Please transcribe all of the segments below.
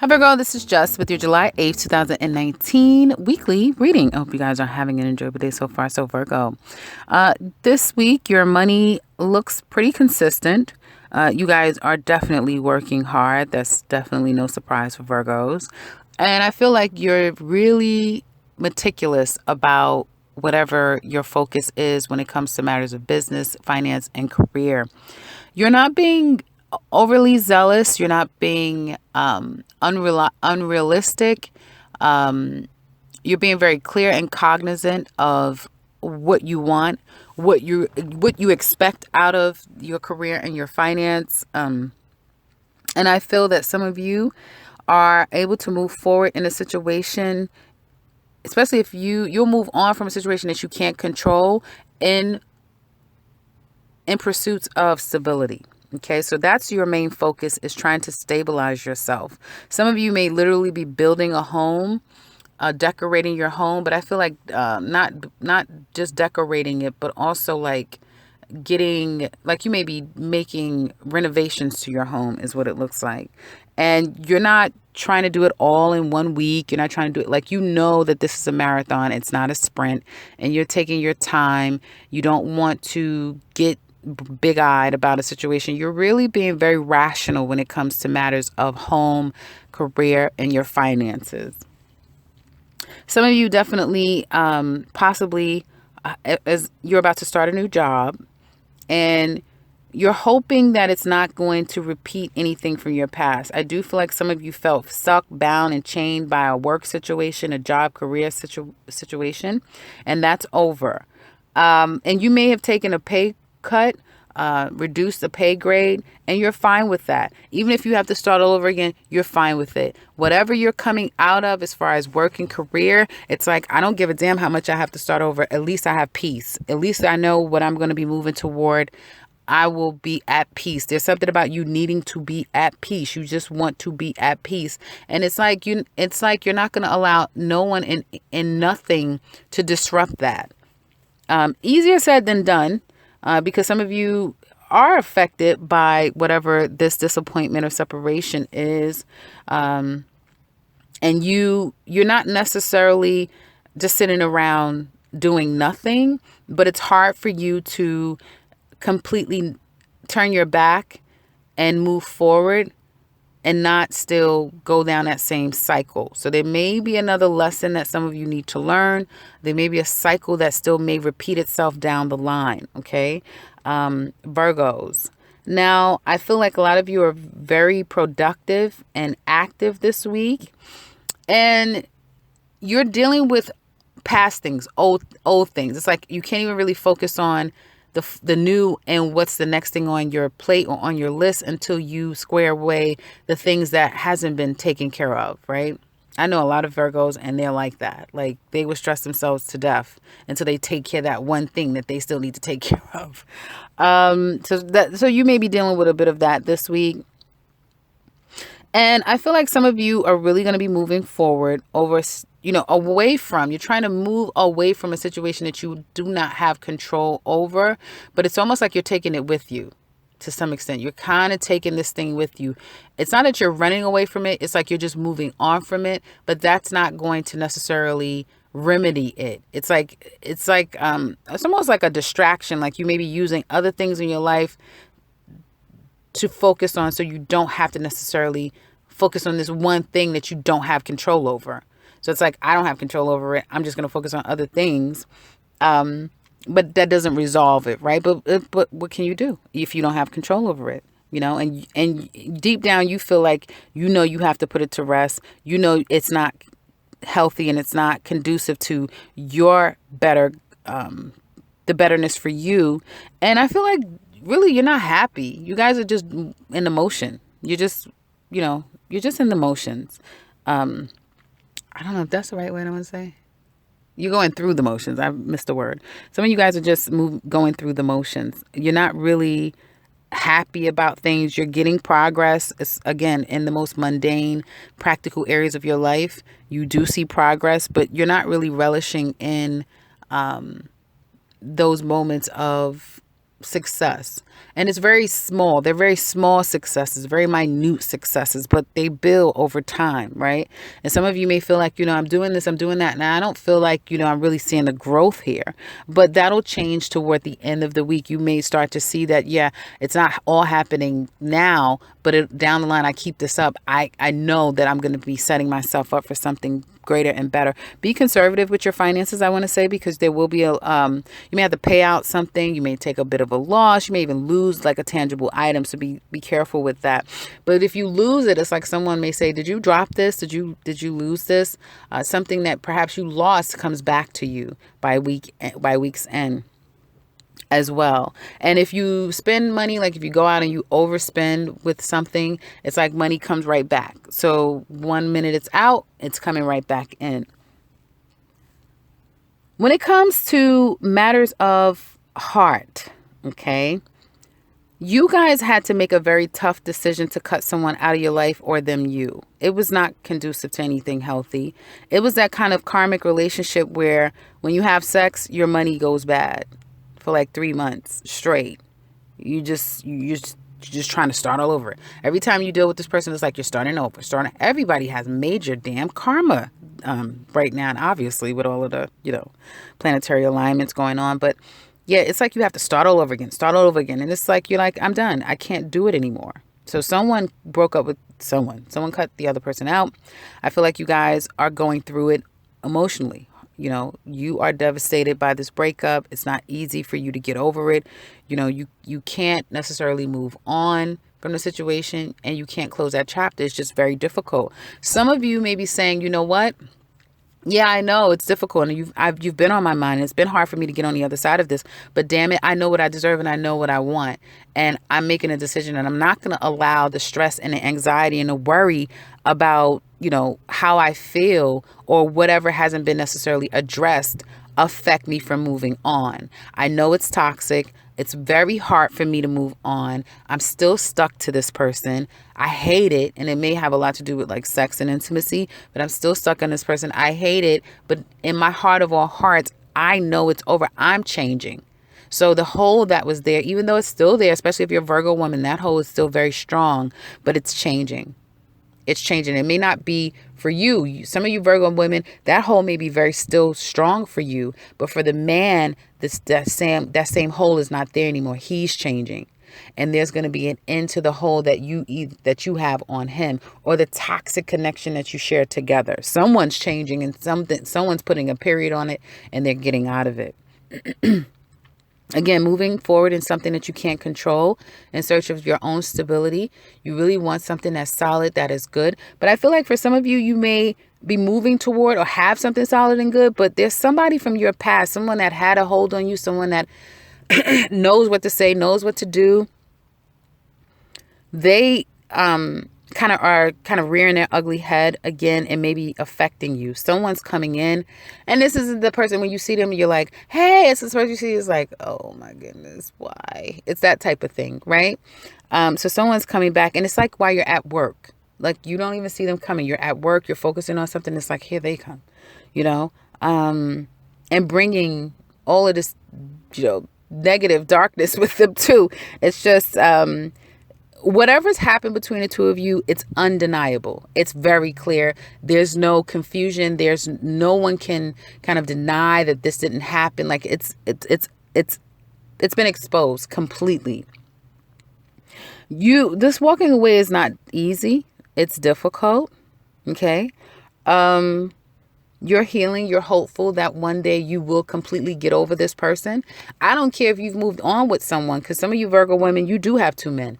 Hi Virgo, this is Jess with your July 8th, 2019 weekly reading. I hope you guys are having an enjoyable day so far. So Virgo, this week your money looks pretty consistent. You guys are definitely working hard. That's definitely no surprise for Virgos. And I feel like you're really meticulous about whatever your focus is when it comes to matters of business, finance, and career. You're not being overly zealous. You're not being unrealistic. You're being very clear and cognizant of what you want, what you expect out of your career and your finance. And I feel that some of you are able to move forward in a situation, especially if you'll move on from a situation that you can't control in pursuits of stability. Okay, so that's your main focus, is trying to stabilize yourself. Some of you may literally be building a home, decorating your home, but I feel like not just decorating it, but also like you may be making renovations to your home is what it looks like. And you're not trying to do it all in 1 week. You're not trying to do it like, that this is a marathon. It's not a sprint, and you're taking your time. You don't want to get big-eyed about a situation. You're really being very rational when it comes to matters of home, career, and your finances. Some of you definitely, possibly, as you're about to start a new job, and you're hoping that it's not going to repeat anything from your past. I do feel like some of you felt stuck, bound, and chained by a work situation, a job, career situation, and that's over. And you may have taken a pay cut, reduce the pay grade, and you're fine with that. Even if you have to start all over again, you're fine with it. Whatever you're coming out of as far as work and career, it's like, I don't give a damn how much I have to start over. At least I have peace. At least I know what I'm going to be moving toward. I will be at peace. There's something about you needing to be at peace. You just want to be at peace. And it's like you're not going to allow no one and nothing to disrupt that. Easier said than done. Because some of you are affected by whatever this disappointment or separation is. And you're not necessarily just sitting around doing nothing, but it's hard for you to completely turn your back and move forward and not still go down that same cycle. So there may be another lesson that some of you need to learn. There may be a cycle that still may repeat itself down the line. Okay. Virgos. Now, I feel like a lot of you are very productive and active this week, and you're dealing with past things, old things. It's like you can't even really focus on the new and what's the next thing on your plate or on your list until you square away the things that hasn't been taken care of, right? I know a lot of Virgos, and they're like that. Like, they will stress themselves to death until they take care of that one thing that they still need to take care of. So you may be dealing with a bit of that this week. And I feel like some of you are really going to be moving forward you're trying to move away from a situation that you do not have control over, but it's almost like you're taking it with you to some extent. You're kind of taking this thing with you. It's not that you're running away from it. It's like you're just moving on from it, but that's not going to necessarily remedy it. It's almost like a distraction. Like you may be using other things in your life to focus on, so you don't have to necessarily focus on this one thing that you don't have control over. So it's like, I don't have control over it. I'm just going to focus on other things. But that doesn't resolve it, right? But what can you do if you don't have control over it? And deep down, you feel like, you have to put it to rest. It's not healthy and it's not conducive to your the betterness for you. And I feel like really you're not happy. You guys are just in emotion. You're just in the motions. I don't know if that's the right way I want to say. You're going through the motions. I missed the word. Some of you guys are just going through the motions. You're not really happy about things. You're getting progress. It's, again, in the most mundane, practical areas of your life. You do see progress, but you're not really relishing in those moments of success. And it's very small. They're very small successes, very minute successes, but they build over time, right? And some of you may feel like, I'm doing this, I'm doing that. Now, I don't feel like, I'm really seeing the growth here, but that'll change toward the end of the week. You may start to see that, yeah, it's not all happening now, but down the line, I keep this up. I know that I'm going to be setting myself up for something greater and better. Be conservative with your finances, I want to say, because there will be you may have to pay out something. You may take a bit of a loss. You may even lose like a tangible item. So be careful with that. But if you lose it, it's like someone may say, did you drop this? Did you lose this? Something that perhaps you lost comes back to you by week's end as well. And if you spend money, like if you go out and you overspend with something, it's like money comes right back. So 1 minute it's out, it's coming right back in. When it comes to matters of heart, okay, you guys had to make a very tough decision to cut someone out of your life or them you. It was not conducive to anything healthy. It was that kind of karmic relationship where when you have sex, your money goes bad for like 3 months straight. You're just trying to start all over. Every time you deal with this person, it's like you're starting over. Everybody has major damn karma right now, and obviously with all of the planetary alignments going on. But yeah, it's like you have to start all over again, and it's like you're like, I'm done. I can't do it anymore. So someone broke up with someone. Someone cut the other person out. I feel like you guys are going through it emotionally. You are devastated by this breakup. It's not easy for you to get over it. You can't necessarily move on from the situation, and you can't close that chapter. It's just very difficult. Some of you may be saying, you know what? Yeah, I know it's difficult, and you've been on my mind. It's been hard for me to get on the other side of this, but damn it, I know what I deserve and I know what I want, and I'm making a decision, and I'm not going to allow the stress and the anxiety and the worry about how I feel or whatever hasn't been necessarily addressed affect me from moving on. I know it's toxic. It's very hard for me to move on. I'm still stuck to this person. I hate it. And it may have a lot to do with like sex and intimacy, but I'm still stuck on this person. I hate it. But in my heart of all hearts, I know it's over. I'm changing. So the hole that was there, even though it's still there, especially if you're a Virgo woman, that hole is still very strong, but it's changing. It's changing. It may not be for you. Some of you Virgo women, that hole may be very still strong for you. But for the man, that same hole is not there anymore. He's changing. And there's going to be an end to the hole that you have on him, or the toxic connection that you share together. Someone's changing, and someone's putting a period on it, and they're getting out of it. Again, moving forward in something that you can't control in search of your own stability. You really want something that's solid, that is good. But I feel like for some of you, you may be moving toward or have something solid and good, but there's somebody from your past, someone that had a hold on you, someone that knows what to say, knows what to do. They kind of rearing their ugly head again and maybe affecting you. Someone's coming in, and this is the person, when you see them, you're like, hey, it's this person you see is like, oh my goodness, why? It's that type of thing, right? So someone's coming back, and it's like while you're at work, like you don't even see them coming. You're at work, you're focusing on something. It's like, here they come, and bringing all of this, negative darkness with them too. It's just, whatever's happened between the two of you, it's undeniable. It's very clear. There's no confusion. There's no one can kind of deny that this didn't happen. Like it's been exposed completely. This walking away is not easy. It's difficult. Okay. You're healing. You're hopeful that one day you will completely get over this person. I don't care if you've moved on with someone, because some of you Virgo women, you do have 2 men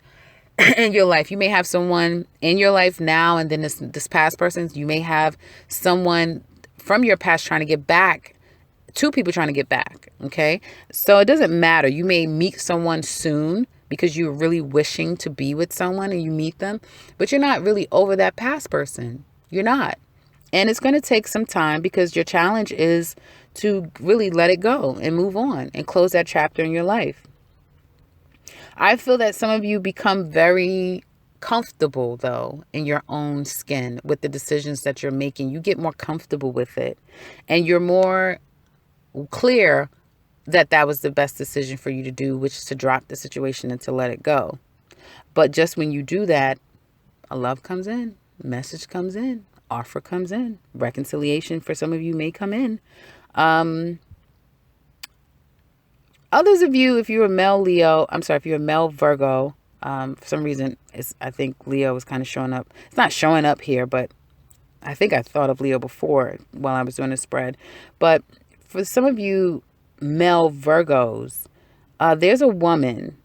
in your life. You may have someone in your life now, and then this past person, you may have someone from your past trying to get back, 2 people trying to get back. Okay. So it doesn't matter. You may meet someone soon because you're really wishing to be with someone, and you meet them, but you're not really over that past person. You're not. And it's going to take some time, because your challenge is to really let it go and move on and close that chapter in your life. I feel that some of you become very comfortable, though, in your own skin with the decisions that you're making. You get more comfortable with it, and you're more clear that was the best decision for you to do, which is to drop the situation and to let it go. But just when you do that, a love comes in, message comes in, offer comes in, reconciliation for some of you may come in. Others of you, if you're a male Leo, if you're a male Virgo, for some reason, I think Leo was kind of showing up. It's not showing up here, but I think I thought of Leo before while I was doing a spread. But for some of you male Virgos, there's a woman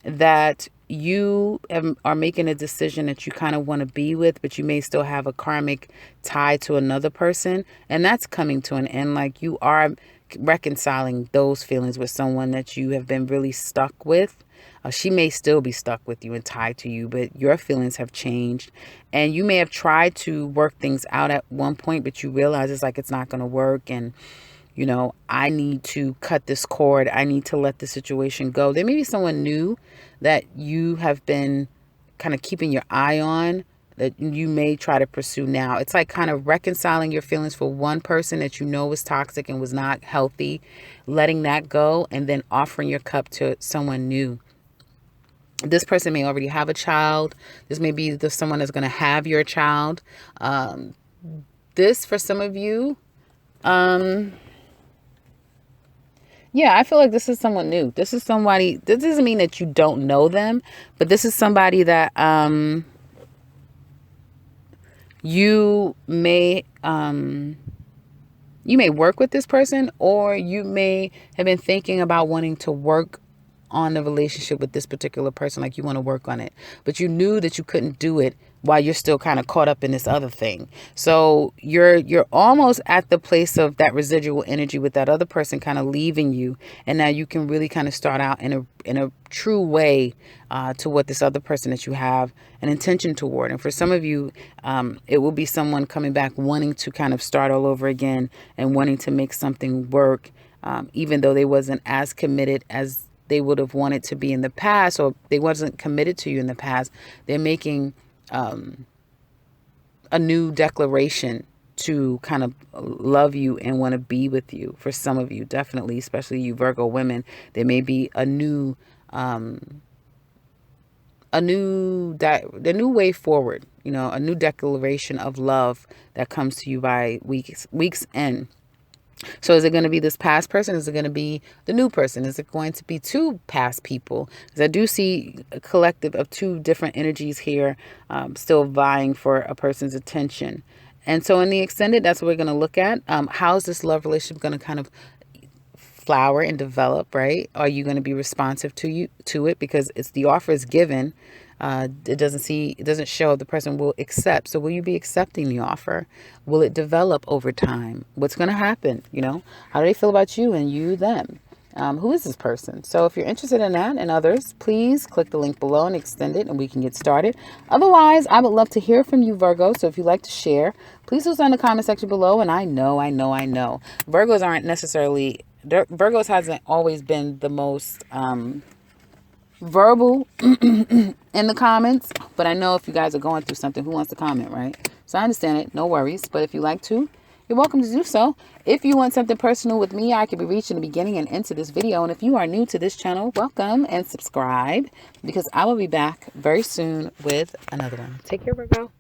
that you are making a decision that you kind of want to be with, but you may still have a karmic tie to another person, and that's coming to an end. Like, you are reconciling those feelings with someone that you have been really stuck with. She may still be stuck with you and tied to you, but your feelings have changed, and you may have tried to work things out at one point, but you realize it's not going to work, and I need to cut this cord. I need to let the situation go. There may be someone new that you have been kind of keeping your eye on that you may try to pursue now. It's like kind of reconciling your feelings for one person that was toxic and was not healthy, letting that go, and then offering your cup to someone new. This person may already have a child. This may be someone that's going to have your child. This, for some of you, yeah, I feel like this is someone new. This is somebody, this doesn't mean that you don't know them, but this is somebody that you may work with this person, or you may have been thinking about wanting to work on the relationship with this particular person. Like, you want to work on it, but you knew that you couldn't do it while you're still kind of caught up in this other thing. So you're almost at the place of that residual energy with that other person kind of leaving you, and now you can really kind of start out in a true way to what this other person that you have an intention toward. And for some of you, it will be someone coming back wanting to kind of start all over again and wanting to make something work, even though they wasn't as committed as they would have wanted to be in the past, or they wasn't committed to you in the past. They're making a new declaration to kind of love you and want to be with you. For some of you, definitely, especially you Virgo women, there may be a new way forward, a new declaration of love that comes to you by week's end. So is it going to be this past person? Is it going to be the new person? Is it going to be two past people? Because I do see a collective of two different energies here, still vying for a person's attention. And so in the extended, that's what we're going to look at. How is this love relationship going to kind of flower and develop, right? Are you going to be responsive to it? Because the offer is given. It doesn't show if the person will accept. So will you be accepting the offer? Will it develop over time? What's going to happen? How do they feel about you and you them? Who is this person? So if you're interested in that and others, please click the link below and extend it, and we can get started. Otherwise, I would love to hear from you, Virgo. So if you'd like to share, please do so in the comment section below. And I know Virgos aren't necessarily, Virgos hasn't always been the most verbal in the comments, but I know if you guys are going through something, who wants to comment, right? So I understand it, no worries. But if you like to, you're welcome to do so. If you want something personal with me, I can be reached in the beginning and into this video. And if you are new to this channel, welcome and subscribe, because I will be back very soon with another one. Take care, Virgo.